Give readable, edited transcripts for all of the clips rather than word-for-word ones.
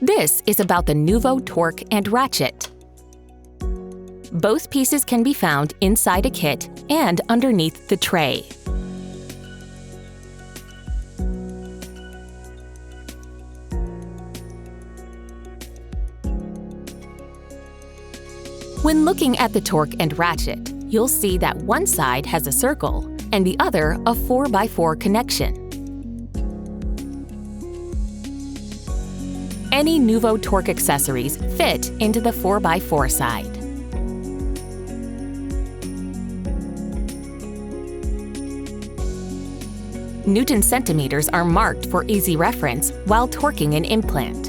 This is about the NUVO torque and ratchet. Both pieces can be found inside a kit and underneath the tray. When looking at the torque and ratchet, you'll see that one side has a circle and the other a 4x4 connection. Any NUVO torque accessories fit into the 4x4 side. Newton centimeters are marked for easy reference while torquing an implant.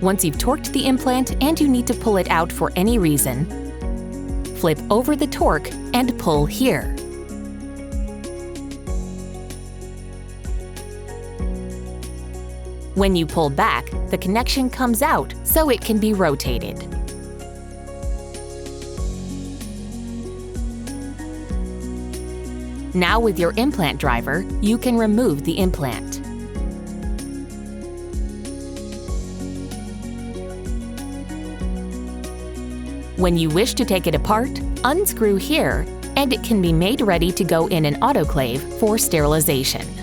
Once you've torqued the implant and you need to pull it out for any reason, flip over the torque and pull here. When you pull back, the connection comes out so it can be rotated. Now with your implant driver, you can remove the implant. When you wish to take it apart, unscrew here, and it can be made ready to go in an autoclave for sterilization.